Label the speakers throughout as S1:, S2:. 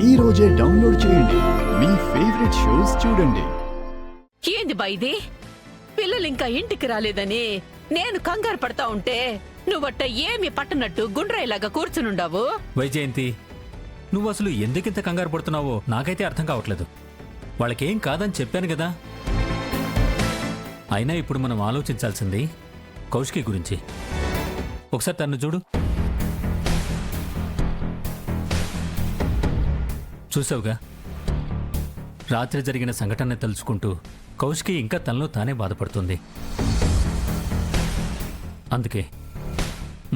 S1: ఈ రోజే డౌన్లోడ్ చేయండి. మీ ఫేవరెట్ షోస్ చూడండి.
S2: ఏంది బైది? పిల్లలు ఇంకా ఇంటికి రాలేదని నేను కంగారు పడతా ఉంటే నువ్వట్ట ఏమి పట్టనట్టు గుండ్రాయిలాగా కూర్చునుండావు.
S3: వైజయంతి, నువ్వు అసలు ఎందుకింత కంగారు పడుతున్నావో నాకైతే అర్థం కావట్లేదు. వాళ్ళకేం కాదని చెప్పాను కదా. అయినా ఇప్పుడు మనం ఆలోచించాల్సింది కౌశికి గురించి. ఒకసారి తన్ను చూడు. చూసావుగా, రాత్రి జరిగిన సంఘటన తలుచుకుంటూ కౌశికి ఇంకా తనలో తానే బాధపడుతుంది. అందుకే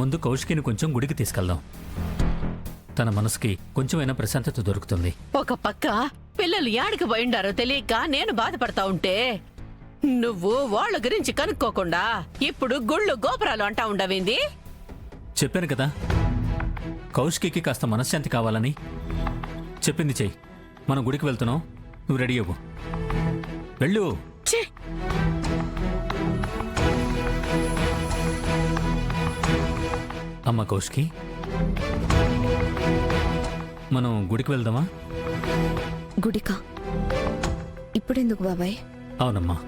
S3: ముందు కౌశికిని కొంచెం గుడికి తీసుకెళ్దాం. తన మనసుకి కొంచెమైనా ప్రశాంతత దొరుకుతుంది.
S2: ఒక పక్క పిల్లలు యాడికి పోయిండారో తెలియక నేను బాధపడతా ఉంటే నువ్వు వాళ్ళ గురించి కనుక్కోకుండా ఇప్పుడు గుళ్ళు గోపురాలు అంటా ఉండవింది.
S3: చెప్పాను కదా, కౌశికి కాస్త మనశ్శాంతి కావాలని. చెప్పింది చెయ్యి. మనం గుడికి వెళ్తున్నాం, నువ్వు రెడీ అవ్వు. వెళ్ళు. అమ్మ కౌశికి, మనం గుడికి వెళ్దామా?
S4: గుడికా? ఇప్పుడెందుకు బాబాయ్?
S3: అవునమ్మా,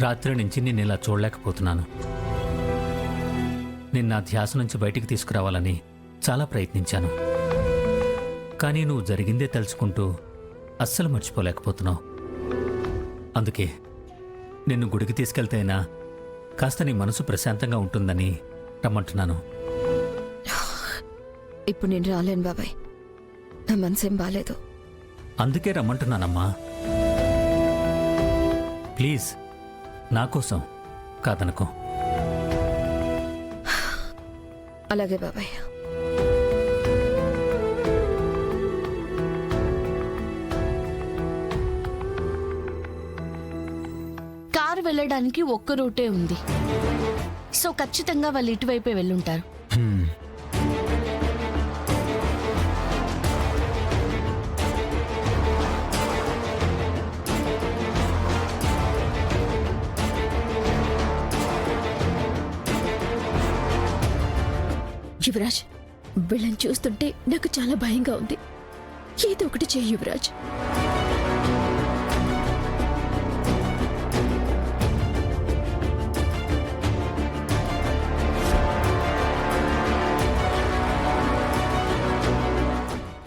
S3: రాత్రి నుంచి నేను ఇలా చూడలేకపోతున్నాను. నిన్న ధ్యాస నుంచి బయటికి తీసుకురావాలని చాలా ప్రయత్నించాను. కానీ నువ్వు జరిగిందే తలుచుకుంటూ అస్సలు మర్చిపోలేకపోతున్నావు. అందుకే నిన్ను గుడికి తీసుకెళ్తేనా కాస్త నీ మనసు ప్రశాంతంగా ఉంటుందని రమ్మంటున్నాను.
S4: ఇప్పుడు నేను రాలేను బాబాయ్, నా మనసేం బాలేదు.
S3: అందుకే రమ్మంటున్నానమ్మా. ప్లీజ్, నా కోసం కాదనుకో.
S4: అలాగే బాబాయ్.
S5: కారు వెళ్ళడానికి ఒక్క రూటే ఉంది, సో ఖచ్చితంగా వాళ్ళు ఇటువైపే వెళ్ళుంటారు.
S6: యువరాజ్, వీళ్ళని చూస్తుంటే నాకు చాలా భయంగా ఉంది. ఏదో ఒకటి చెయ్యి యువరాజ్.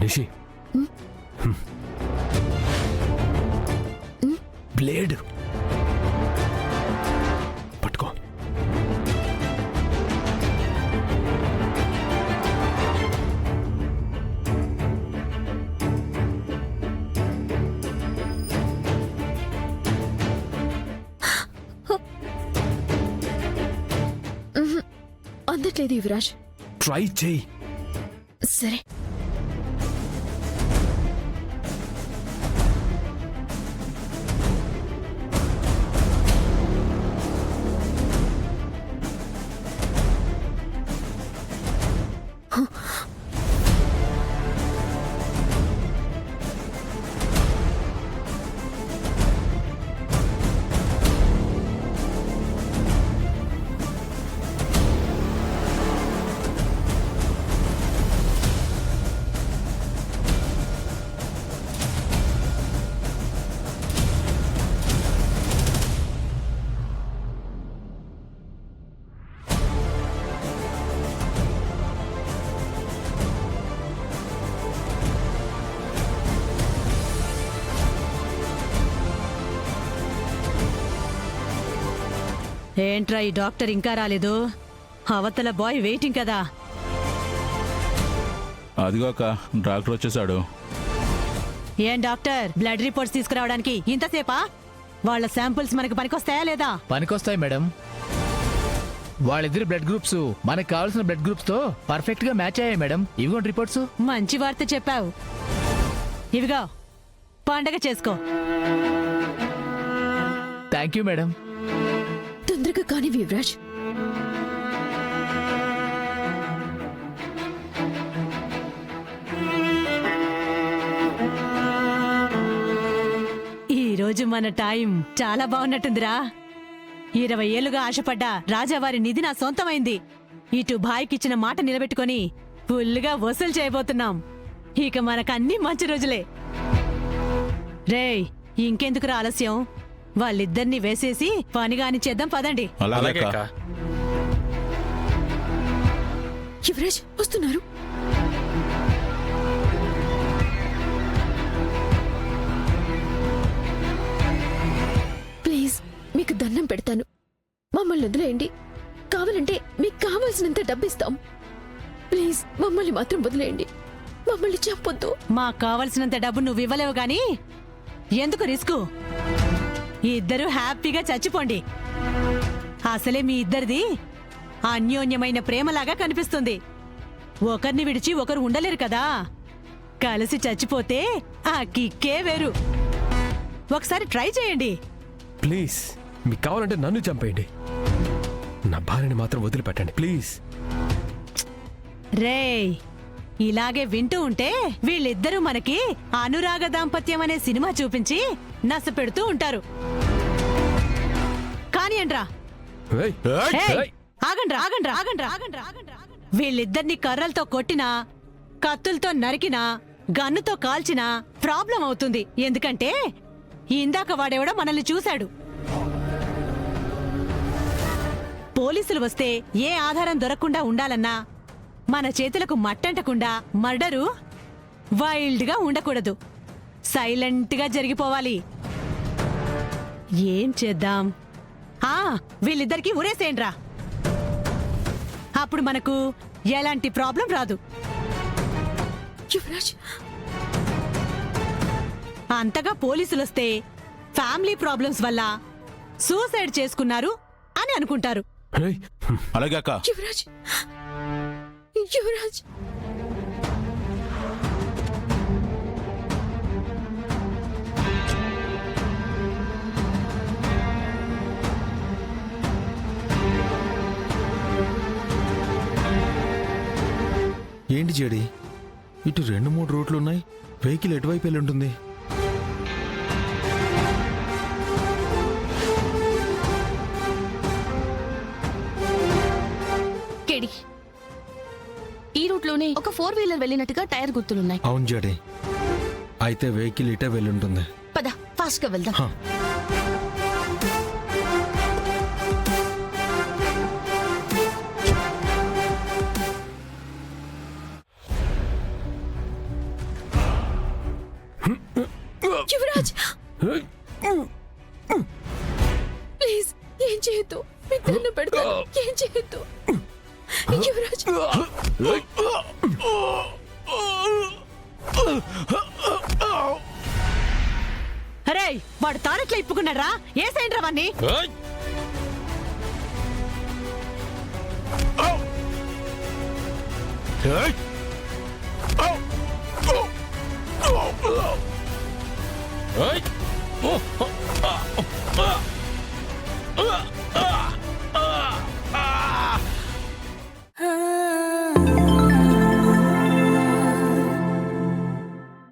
S7: నిషి, బ్లేడ్ పట్టుకో.
S6: అందట్లేదు యువరాజ్.
S7: ట్రై చేయి.
S6: సరే.
S2: ఏంట్రా ఈ డాక్టర్ ఇంకా రాలేదు? అవతల బాయ్ వెయిటింగ్ కదా.
S8: అదిగోక డాక్టర్ వచ్చేసాడు.
S2: ఏం డాక్టర్, బ్లడ్ రిపోర్ట్స్ తీసుకురావడానికి ఇంతసేపా? వాళ్ళ శాంపుల్స్ మనకి పనికొస్తాయా లేదా?
S9: పనికొస్తాయి మేడం. వాళ్ళిద్దరి బ్లడ్ గ్రూప్స్ మనకు కావాల్సిన బ్లడ్ గ్రూప్స్ తో పర్ఫెక్ట్ గా మ్యాచ్ అయ్యాయి మేడం. ఇవిగోండి రిపోర్ట్స్.
S2: మంచి వార్త చెప్పావు. ఇవిగో, పండగ చేసుకో.
S9: Thank you madam.
S6: తొందరగా కానీ యువరాజ్.
S2: ఈ రోజు మన టైం చాలా బాగున్నట్టుందిరా. 20 ఏళ్లుగా ఆశపడ్డా రాజావారి నిధి నా సొంతమైంది. ఇటు భాయ్కిచ్చిన మాట నిలబెట్టుకొని ఫుల్గా వసూలు చేయబోతున్నాం.
S10: ఇక మనకన్నీ మంచి రోజులే. రేయ్, ఇంకెందుకురా ఆలస్యం? వాళ్ళిద్దరిని వేసేసి పనిగాని చేద్దాం పదండి.
S8: అలాగే అక్క.
S6: యువరాజ్ వస్తున్నారు. ప్లీజ్ మీకు దండం పెడతాను, మమ్మల్ని వదిలేయండి. కావాలంటే మీకు కావాల్సినంత డబ్బిస్తాం. ప్లీజ్ మమ్మల్ని మాత్రం వదిలేయండి, మమ్మల్ని చంపొద్దు.
S10: మాకు కావలసినంత డబ్బు నువ్వు ఇవ్వలేవు గాని ఎందుకు రిస్కు? ఇద్దరు హ్యాపీగా చచ్చిపోండి. అసలే మీ ఇద్దరిది అన్యోన్యమైన ప్రేమలాగా కనిపిస్తుంది. ఒకరిని విడిచి ఒకరు ఉండలేరు కదా. కలిసి చచ్చిపోతే ఆ కిక్కే వేరు. ఒకసారి ట్రై చేయండి.
S7: ప్లీజ్ మీకు కావాలంటే నన్ను చంపేయండి, నా భార్యని మాత్రం వదిలిపెట్టండి ప్లీజ్.
S10: రేయ్, ఇలాగే వింటూ ఉంటే వీళ్ళిద్దరూ మనకి అనురాగ దాంపత్యం అనే సినిమా చూపించి నసపెడుతూ ఉంటారు. కానియండ్రా.
S7: ఏయ్,
S10: ఏయ్,
S7: ఏయ్.
S10: ఆగండ్రా. వీళ్ళిద్దరిని కర్రలతో కొట్టినా, కత్తులతో నరికినా, గన్నుతో కాల్చినా ప్రాబ్లం అవుతుంది. ఎందుకంటే ఇందాక వాడెవడో మనల్ని చూశాడు. పోలీసులు వస్తే ఏ ఆధారం దొరకకుండా ఉండాలన్నా మన చేతులకు మట్టంటకుండా మర్డరు వైల్డ్గా ఉండకూడదు. సైలెంట్గా జరిగిపోవాలి. ఏం చేద్దాం? వీళ్ళిద్దరికీ ఉరేసేయండ్రా. అప్పుడు మనకు ఎలాంటి ప్రాబ్లం రాదు.
S6: యువరాజ్,
S10: అంతగా పోలీసులొస్తే ఫ్యామిలీ ప్రాబ్లమ్స్ వల్ల సూసైడ్ చేసుకున్నారు అని అనుకుంటారు.
S7: ఏయ్,
S8: అలాగే అక్క.
S6: యువరాజ్, యువరాజ్.
S11: ఏంటి జేడి, ఇటు 2-3 రూట్లు ఉన్నాయి, వెహికల్ ఎటువైపు వెళ్ళి ఉంటుంది?
S5: కేడి, ఈ రూట్ లోనే ఒక 4 వీలర్ వెళ్ళినట్టుగా టైర్ గుర్తులున్నాయి.
S11: అవును జేడి, అయితే వెహికల్ ఇటే వెళ్ళి ఉంటుంది.
S5: పద, ఫాస్ట్ గా వెళ్దాం.
S11: హా.
S6: యువరాజ్, ప్లీజ్ ఏం చేయొద్దు, మీకు దండం పెడతాను, ఏం చేయొద్దు. యువరాజ్,
S10: అరే, వాడు తానెట్లా ఇప్పుకున్నాడ్రా? ఏసేండ్రా వాణ్ణి.
S7: ఏయ్.